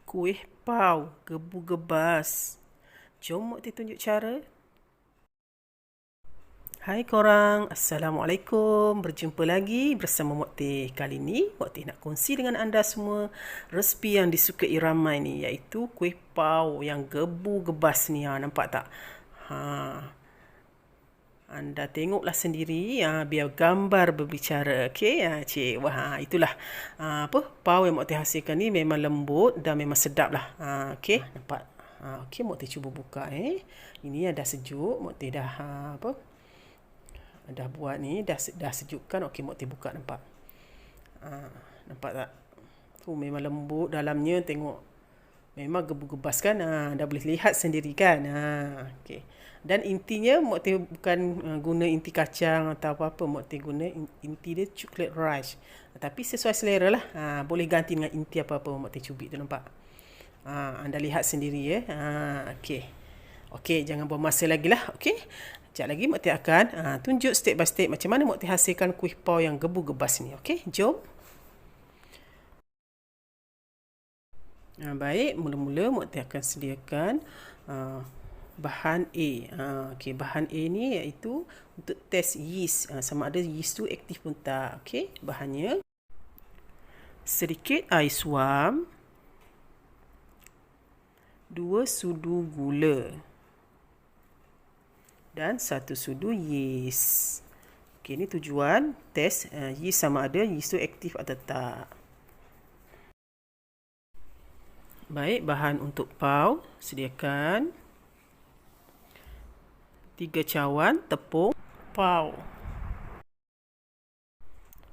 Kuih pau gebu-gebas. Jom Mokti tunjuk cara. Hai korang, Assalamualaikum. Berjumpa lagi bersama Mokti. Kali ni Mokti nak kongsi dengan anda semua resipi yang disukai ramai ni, iaitu kuih pau yang gebu-gebas ni. Nampak tak? Anda tengoklah sendiri, biar gambar berbicara. Okey, cik. Wah, itulah pau yang Mokti hasilkan ni memang lembut dan memang sedap lah. Okey, nampak. Okey, Mokti cuba buka. Ini dah sejuk. Mokti dah dah buat ni, dah sejukkan. Okey, Mokti buka, nampak. Nampak tak? Memang lembut dalamnya, tengok. Memang gebu-gebas kan? Dah boleh lihat sendiri kan? Okey. Dan intinya Mokti bukan guna inti kacang atau apa-apa. Mokti guna inti dia chocolate rice. Tapi sesuai selera lah. Boleh ganti dengan inti apa-apa Mokti cubit tu, nampak. Anda lihat sendiri ya. Okey. Okey, jangan buang masa lagi lah. Okey. Sekejap lagi Mokti akan tunjuk step by step macam mana Mokti hasilkan kuih pau yang gebu-gebas ni. Okey, jom. Baik, mula-mula Mokti akan sediakan bahan A. Okey, bahan A ni iaitu untuk test yeast, sama ada yeast tu aktif pun tak. Okey, bahannya sedikit air suam, 2 sudu gula dan 1 sudu yeast. Okey, ni tujuan test yeast sama ada yeast tu aktif atau tak. Baik, bahan untuk pau sediakan 3 cawan tepung pau,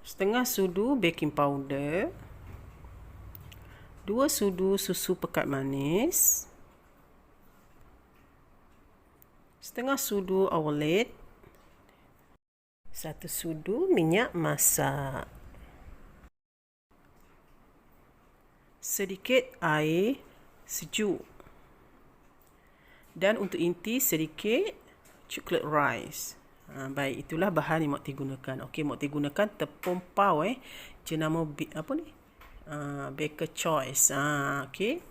setengah sudu baking powder, 2 sudu susu pekat manis, setengah sudu oat, 1 sudu minyak masak, sedikit air sejuk, dan untuk inti sedikit chocolate rice. Baik, itulah bahan yang Mokti gunakan. Okey, Mokti gunakan tepung pau jenama apa ni? Baker Choice. Okey.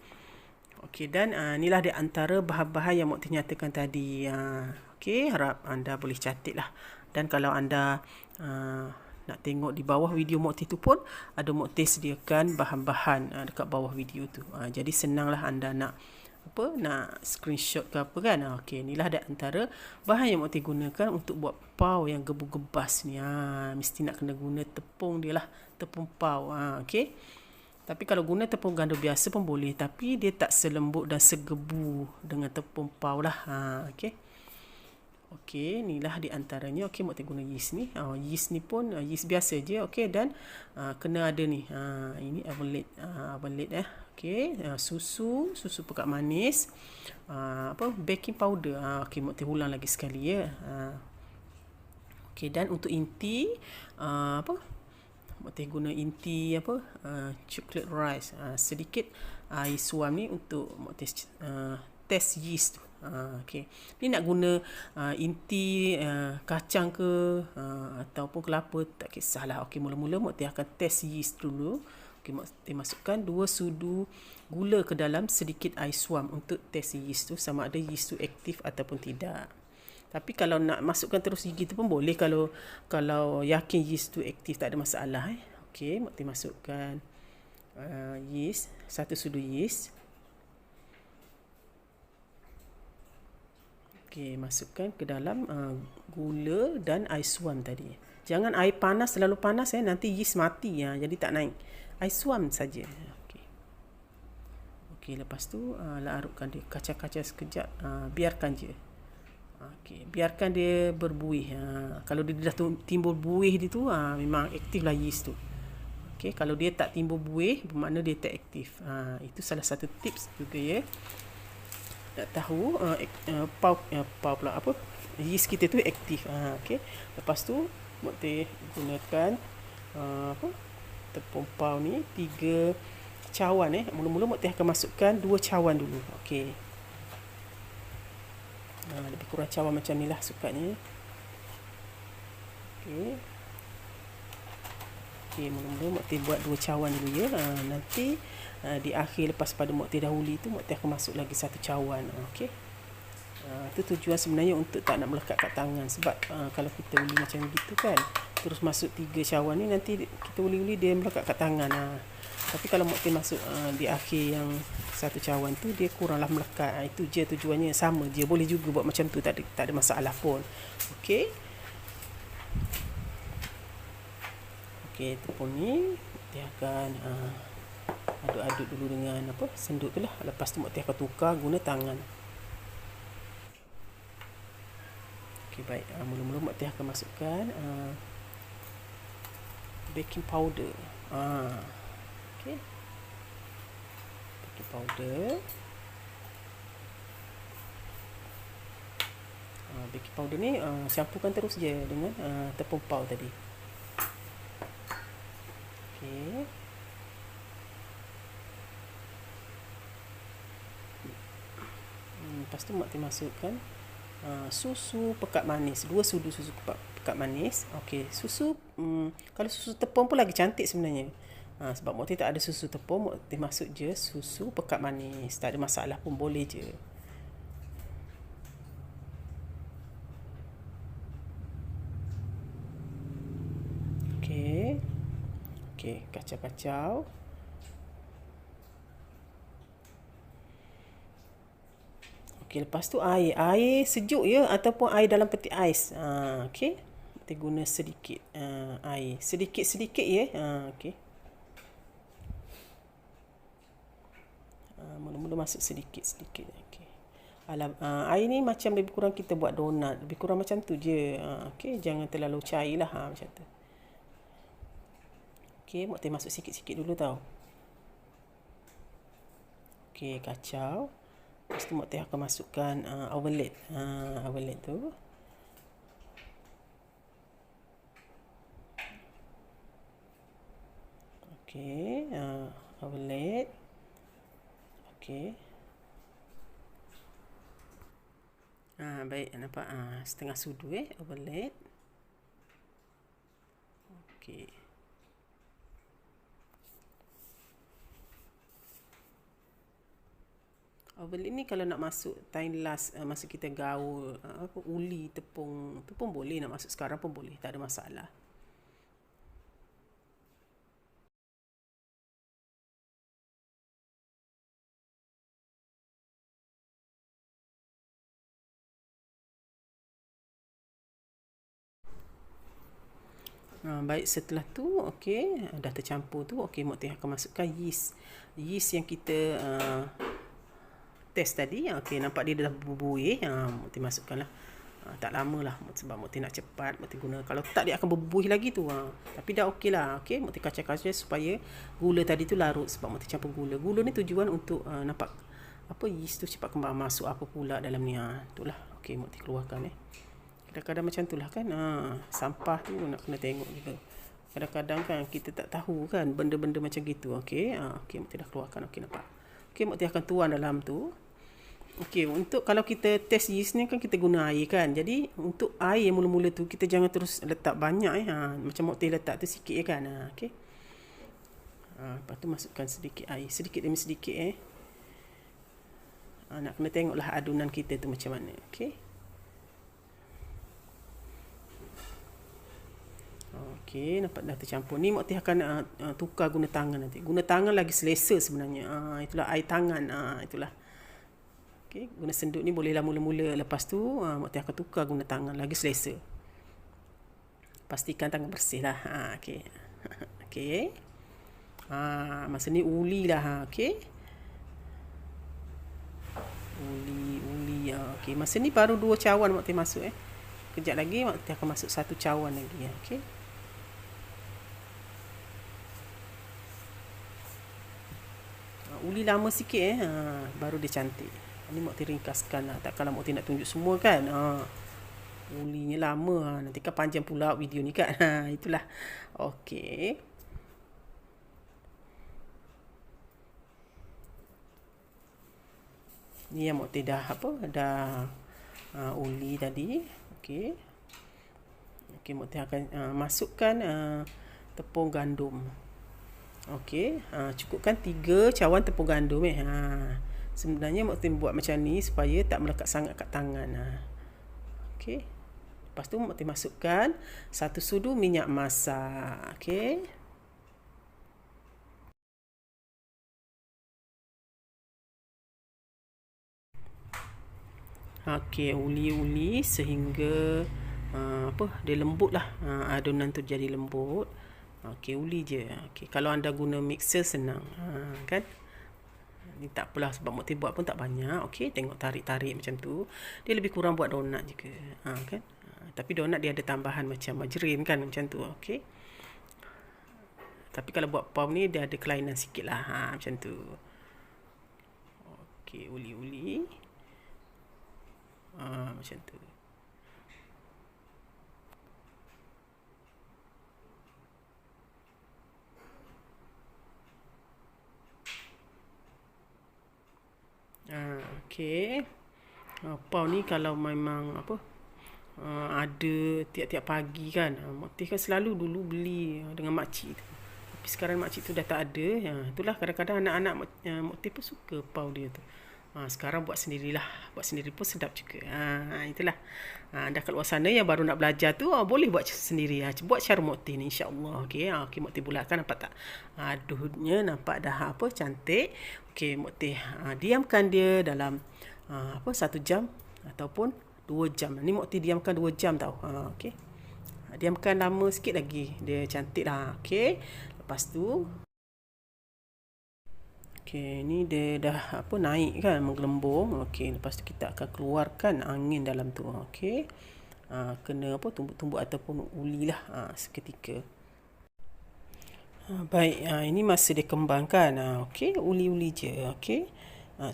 Okey, dan inilah di antara bahan-bahan yang Mokti nyatakan tadi. Okey, harap anda boleh catatlah. Dan kalau anda nak tengok di bawah video Mokti tu pun ada Mokti sediakan bahan-bahan dekat bawah video tu. Jadi senanglah anda nak screenshot ke apa kan. Okey, inilah di antara bahan yang Mokti gunakan untuk buat pau yang gebu-gebas ni. Mesti nak kena guna tepung dia lah, tepung pau. Okey. Tapi kalau guna tepung ganda biasa pun boleh, tapi dia tak selembut dan segebu dengan tepung pau lah. Okey. Okey, inilah di antaranya. Okey, Mokti guna yeast ni. Yeast ni pun yeast biasa je. Okey, dan kena ada ni. Ini omelette Okey, susu pekat manis, baking powder. Okey, Mokti ulang lagi sekali ya. Okey, dan untuk inti Mokti guna inti chocolate rice. Sedikit air suam ni untuk Mokti test yeast tu. Okey. Ni nak guna inti kacang ke ataupun kelapa, tak kisahlah. Okey, mula-mula Mokti akan test yeast dulu. Okey, Mokti masukkan 2 sudu gula ke dalam sedikit air suam untuk test yeast tu sama ada yeast tu aktif ataupun tidak. Tapi kalau nak masukkan terus gitu pun boleh, kalau yakin yeast tu aktif, tak ada masalah. Okey, Mokti masukkan yeast, 1 sudu yeast. Okey, masukkan ke dalam gula dan air suam tadi. Jangan air panas, terlalu panas nanti yeast mati, jadi tak naik. Air suam saja. Okey. Okey, lepas tu larutkan dia, kacau-kacau sekejap, biarkan je. Okey, biarkan dia berbuih. Kalau dia dah timbul buih dia tu, memang aktiflah yeast tu. Okey, kalau dia tak timbul buih, bermakna dia tak aktif. Itu salah satu tips juga ya. Nak tahu pau pula yeast kita tu aktif. Okey. Lepas tu Mokti gunakan tepung pau ni 3 cawan. Mula-mula Mokti akan masukkan 2 cawan dulu. Okey. Lebih kurang cawan macam ni lah sukanya. Okey. Okey, mula-mula Mak Teh buat 2 cawan dulu ya. Nanti di akhir lepas pada Mak Teh dahuli tu Mak Teh akan masuk lagi 1 cawan. Okey. Itu tujuan sebenarnya untuk tak nak melekat kat tangan. Sebab kalau kita uli macam gitu kan, terus masuk 3 cawan ni, nanti kita uli-uli dia melekat kat tangan. Tapi kalau Mak Teh masuk di akhir yang 1 cawan tu, dia kuranglah melekat. Itu je tujuannya, sama je. Boleh juga buat macam tu, tak ada masalah pun. Okey. Okey, tepung ni dia akan aduk-aduk dulu dengan senduk tu lah. Lepas tu Mak Teh akan tukar guna tangan. Okey, baik. Mula-mula Mak Teh akan masukkan baking powder. Okey. Baking powder. Baking powder ni campurkan terus je dengan tepung pau tadi. Okey. Lepas tu Mak Teh masukkan susu pekat manis. 2 sudu susu pekat manis. Okey, susu kalau susu tepung pun lagi cantik sebenarnya. Sebab Mak Teh tak ada susu tepung, Mak Teh masuk je susu pekat manis. Tak ada masalah pun, boleh je. Okey. Okey, kacau-kacau. Okey, lepas tu air sejuk ya, ataupun air dalam peti ais. Okey. Kita guna sedikit air. Sedikit-sedikit ya. Okey. Mula-mula masuk sedikit-sedikit. Okey. Air ni macam lebih kurang kita buat donat. Lebih kurang macam tu je. Okey, jangan terlalu cair lah. Macam tu. Okey, Mak Teh masuk sikit-sikit dulu tau. Okey, kacau. Lepas tu Mak Teh akan masukkan oven lid tu. Okey, oven lid. Okey. Baik, nampak setengah sudu oven lid. Okey. Oven lid ni kalau nak masuk time last masa kita gaul uli tepung tu pun boleh, nak masuk sekarang pun boleh, tak ada masalah. Baik, setelah tu okey, dah tercampur tu. Okey, Mak Teh akan masukkan yeast yang kita test tadi. Okey, nampak dia dah berbuih. Mak Teh masukkanlah. Tak lama lah, sebab Mak Teh nak cepat. Mak Teh guna, kalau tak dia akan berbuih lagi tu. Tapi dah okey lah. Okey, Mak Teh kacau-kacau supaya gula tadi tu larut, sebab Mak Teh campur gula. Gula ni tujuan untuk nampak yeast tu cepat kembang masuk apa pula dalam ni. Itulah. Okey, Mak Teh keluarkan kadang-kadang macam itulah kan. Sampah tu nak kena tengok juga. Kadang-kadang kan kita tak tahu kan benda-benda macam gitu. Okey. Okey, Mak Teh dah keluarkan. Okey, nampak. Okey, Mak Teh akan tuang dalam tu. Okey, untuk kalau kita test yeast ni kan kita guna air kan. Jadi untuk air yang mula-mula tu kita jangan terus letak banyak macam Mak Teh letak tu sikit kan. Okey. Lepas tu masukkan sedikit air, sedikit demi sedikit nak kena tengoklah adunan kita tu macam mana. Okey. Okey, nampak dah tercampur. Ni Mak Teh akan tukar guna tangan nanti. Guna tangan lagi selesa sebenarnya. Itulah air tangan. Itulah. Okey, guna senduk ni bolehlah mula-mula. Lepas tu Mak Teh akan tukar guna tangan lagi selesa. Pastikan tangan bersih lah. Okey. Okey. Masa ni uli lah. Okey. Uli. Okey, masa ni baru 2 cawan Mak Teh masuk Kejap lagi Mak Teh akan masuk 1 cawan lagi. Okey. Uli lama sikit baru dia cantik. Ni Mak Teh ringkaskan lah. Takkanlah Mak Teh nak tunjuk semua kan. Ulinya lama. Nanti kan panjang pula video ni kan. Itulah. Okey. Ni yang Mak Teh dah dah uli tadi. Okey. Okey, Mak Teh akan masukkan tepung gandum. Okey, cukupkan 3 cawan tepung gandum sebenarnya Mukti buat macam ni supaya tak melekat sangat kat tangan. Okey. Lepas tu Mukti masukkan 1 sudu minyak masak. Okey. Okey, uli-uli sehingga dia lembut lah. Adunan tu jadi lembut. Okey, uli je. Okey, kalau anda guna mixer senang. Kan? Ni tak apalah sebab Mukti buat pun tak banyak. Okey, tengok tarik-tarik macam tu. Dia lebih kurang buat donat juga. Kan? Tapi donat dia ada tambahan macam margarin kan macam tu. Okey. Tapi kalau buat pau ni dia ada kelainan sikit lah. Macam tu. Okey, uli-uli. Macam tu. Okey. Pau ni kalau memang ada tiap-tiap pagi kan, Mukti kan selalu dulu beli dengan makcik tu. Tapi sekarang makcik tu dah tak ada. Itulah kadang-kadang anak-anak Mukti pun suka pau dia tu. Sekarang buat sendirilah. Buat sendiri pun sedap juga. Itulah. Anda kat luar sana yang baru nak belajar tu, boleh buat sendiri. Buat cara Mukti ni insya-Allah. Okey, Mukti bulatkan, nampak tak? Aduhnya nampak dah cantik. Okey, Mukti diamkan dia dalam 1 jam ataupun 2 jam. Ni Mukti diamkan 2 jam tau. Okey. Diamkan lama sikit lagi. Dia cantik lah. Okey. Lepas tu okey, ni dia dah naik kan, menggelembung. Okey, lepas tu kita akan keluarkan angin dalam tu. Okey. Kena tumbuk-tumbuk ataupun ulilah seketika. Baik, ini masih dikembangkan. Okey, uli-uli je. Okey.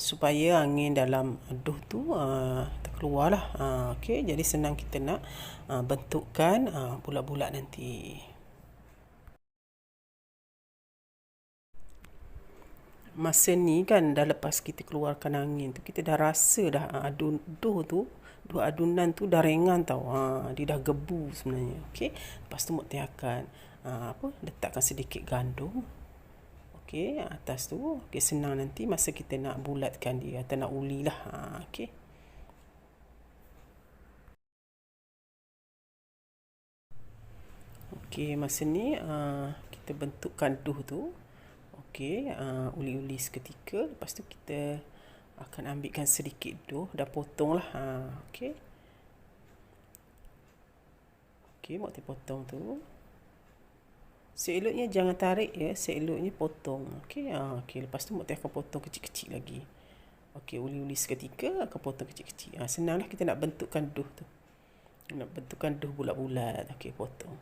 Supaya angin dalam aduh tu terkeluarlah. Okey, jadi senang kita nak bentukkan bulat-bulat nanti. Masa ni kan dah lepas kita keluarkan angin tu, kita dah rasa dah dua adunan tu dah ringan tau. Dia dah gebu sebenarnya. Okey. Lepas tu Mukti akan letakkan sedikit gandum. Okey, atas tu. Okey, senang nanti masa kita nak bulatkan dia atau nak ulilah. Okey. Okey, masa ni kita bentukkan dough tu. Okey, uli-uli seketika. Lepas tu kita akan ambilkan sedikit dough. Dah potong lah. Okey. Okey, Mukti potong tu. Seeloknya jangan tarik ya. Seeloknya potong. Okey. Okey, lepas tu Mukti akan potong kecil-kecil lagi. Okey, uli-uli seketika akan potong kecil-kecil. Senanglah kita nak bentukkan dough tu. Nak bentukkan dough bulat-bulat. Okey, potong.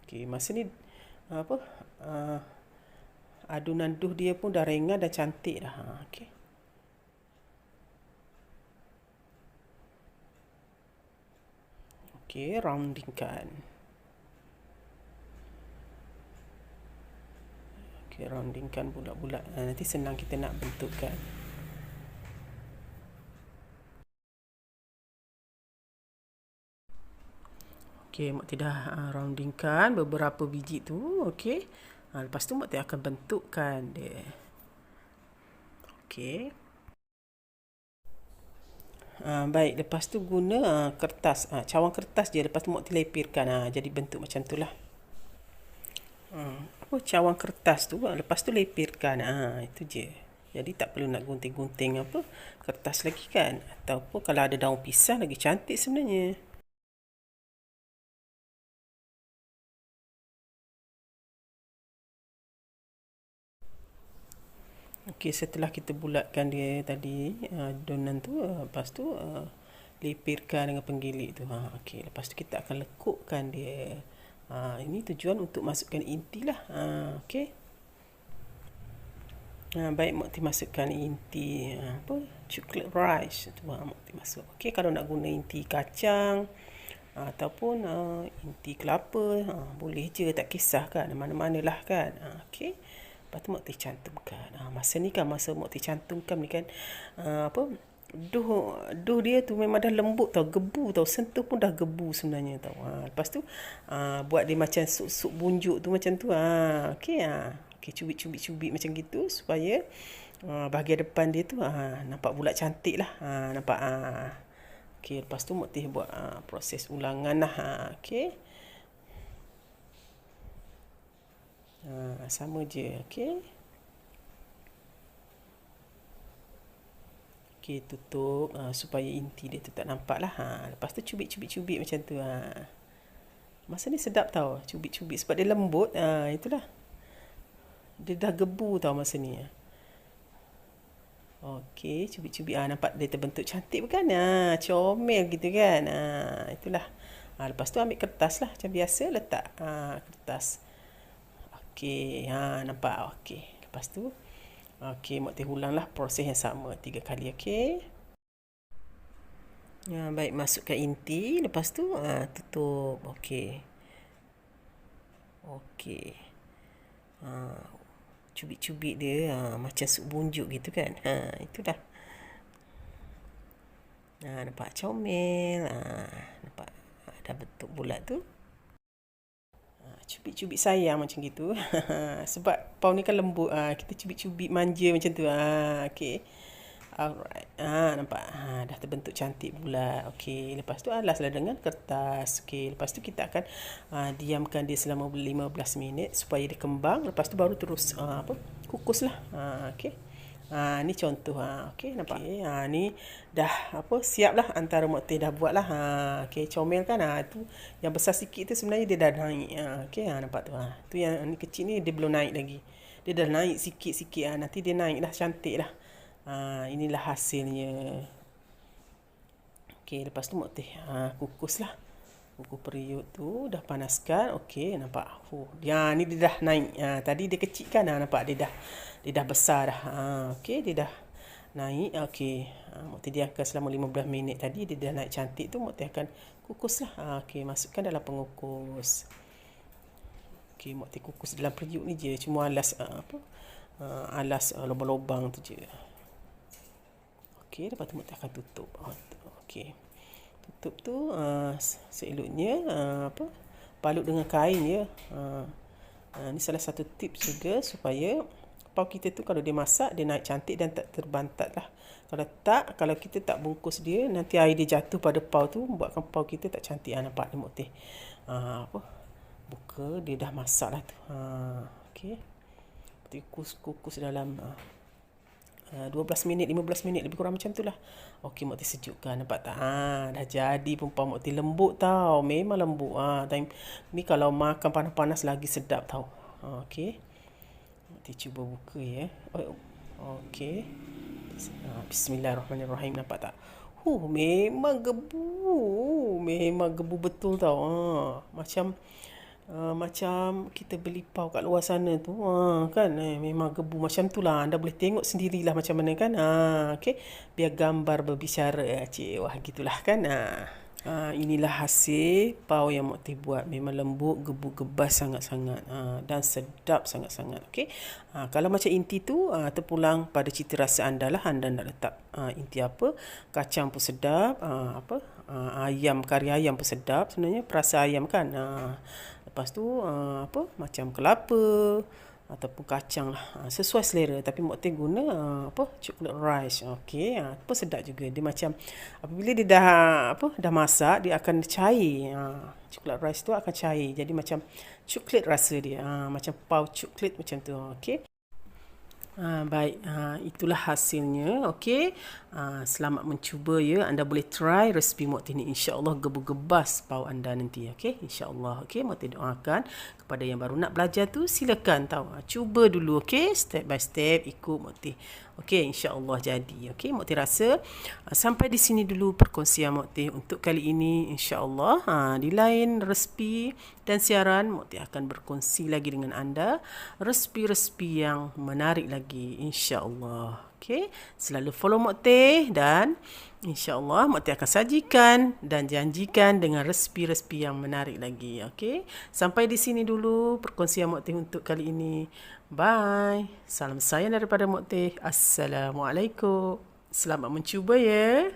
Okey, masa ni adunan dough dia pun dah ringan dah cantik dah. Okey. Okey, roundingkan. Okey, roundingkan bulat-bulat. Nanti senang kita nak bentukkan. Okey, Mukti dah roundingkan beberapa biji tu. Okey. Lepas tu Mukti akan bentukkan dia. Okey. Baik, lepas tu guna kertas. Cawan kertas je. Lepas tu Mukti lepirkan. Jadi bentuk macam tu lah. Cawan kertas tu. Lepas tu lepirkan. Itu je. Jadi tak perlu nak gunting-gunting kertas lagi kan. Ataupun kalau ada daun pisang lagi cantik sebenarnya. Okey, setelah kita bulatkan dia tadi adonan tu, lepas tu lepirkan dengan penggilik tu. Okey, lepas tu kita akan lekukkan dia. Ini tujuan untuk masukkan inti lah. Okey. Baik, Mukti masukkan inti chocolate rice tu. Mukti masuk. Okey, kalau nak guna inti kacang ataupun inti kelapa, boleh je, tak kisah kan, mana-manalah kan. Okey. Lepas tu Mukti cantumkan. Masa ni kan, masa Mukti cantumkan ni kan, Duh dia tu memang dah lembut tau, gebu tau, sentuh pun dah gebu sebenarnya tau. Lepas tu buat dia macam sup bunjuk tu macam tu. Okey okey, cubit macam gitu supaya bahagian depan dia tu nampak bulat cantik lah. Nampak okey, lepas tu Mak Teh buat proses ulangan lah. Okey. Sama je. Okey. Okey, tutup supaya inti dia tu tak nampak lah. Lepas tu cubit macam tu. Masa ni sedap tau, cubit sebab dia lembut. Itulah. Dia dah gebu tau masa ni. Okey, cubit. Nampak dia terbentuk cantik bukan? Comel gitu kan. Itulah. Lepas tu ambil kertas lah macam biasa, letak kertas. Okey, nampak. Okey. Lepas tu okey, Mak Teh ulanglah proses yang sama 3 kali. Okey. Baik, masukkan inti. Lepas tu tutup. Okey. Okey. Cubit dia macam sup bunjuk gitu kan. Itu dah. Nampak comel. Nampak dah bentuk bulat tu. Cubit sayang macam gitu. Sebab pau ni kan lembut. Kita cubit manja macam tu. Okey. Alright. Nampak. Dah terbentuk cantik bulat. Okey. Lepas tu alaslah dengan kertas. Okey. Lepas tu kita akan diamkan dia selama 15 minit supaya dia kembang. Lepas tu baru terus kukuslah. Okey. Ni contoh. Okey, nampak. Okay. Ni dah siap lah antara Mak Teh dah buat lah. Okey, comel kan. Tu yang besar sikit tu sebenarnya dia dah naik. Okey, nampak tu. Tu yang ni kecil ni dia belum naik lagi. Dia dah naik sikit-sikit. Nanti dia naik dah, cantik dah. Inilah hasilnya. Okey, lepas tu Mak Teh kukus lah. Kukus periuk tu dah panaskan. Okey, nampak. Ni dia dah naik. Tadi dia kecil kan. Nampak dia dah besar dah. Okey, dia dah naik. Okey, Mak Teh diamkan selama 15 minit tadi. Dia dah naik cantik tu. Mak Teh akan kukus lah. Okey, masukkan dalam pengukus. Okey, Mak Teh kukus dalam periuk ni je. Cuma alas alas lubang-lubang tu je. Okey, lepas tu Mak Teh akan tutup. Okey. Tutup tu seeloknya balut dengan kain je. Ni salah satu tips juga supaya pau kita tu kalau dia masak dia naik cantik dan tak terbantat lah. Kalau kita tak bungkus dia, nanti air dia jatuh pada pau tu buatkan pau kita tak cantik. Nampak ni Mak Teh buka, dia dah masak lah tu. Okey. Kukus dalam 12 minit, 15 minit, lebih kurang macam tu lah. Okey, Mak Teh sejukkan. Nampak tak? Dah jadi pun pau Mak Teh lembut tau. Memang lembut. Time ni kalau makan panas-panas lagi sedap tau. Okey. Mak Teh cuba buka ya. Okey. Bismillahirrahmanirrahim. Nampak tak? Memang gebu. Memang gebu betul tau. Macam kita beli pau kat luar sana tu kan, memang gebu macam tu lah. Anda boleh tengok sendirilah macam mana kan. Okey, biar gambar berbicara. Wah gitulah kan. Inilah hasil pau yang Mak Teh buat. Memang lembut, gebu-gebas sangat-sangat dan sedap sangat-sangat. Okey. Kalau macam inti tu terpulang pada cita rasa anda lah. Anda nak letak inti apa, kacang pun sedap, kari ayam pun sedap sebenarnya, perasa ayam kan. Lepas tu macam kelapa ataupun kacang lah, sesuai selera. Tapi Mak Teh guna chocolate rice. Okey, pun sedap juga. Dia macam apabila dia dah masak, dia akan cair. Chocolate rice tu akan cair. Jadi macam coklat rasa dia. Macam pau coklat macam tu. Okey. Baik, itulah hasilnya. Okey, selamat mencuba ya. Anda boleh try resipi Mak Teh ni. InsyaAllah gebu-gebas pau anda nanti. Okey, insyaAllah. Okey, Mak Teh doakan kepada yang baru nak belajar tu, silakan tahu. Cuba dulu, okey, step by step ikut Mak Teh. Okey, insyaAllah jadi. Okey, Mak Teh rasa sampai di sini dulu perkongsian Mak Teh untuk kali ini. InsyaAllah di lain resipi dan siaran, Mak Teh akan berkongsi lagi dengan anda resipi-resipi yang menarik lagi, insyaAllah. Okey, selalu follow Mak Teh dan insyaAllah Mak Teh akan sajikan dan janjikan dengan resipi-resipi yang menarik lagi. Okey, sampai di sini dulu perkongsian Mak Teh untuk kali ini. Bye. Salam sayang daripada Mak Teh. Assalamualaikum. Selamat mencuba ya.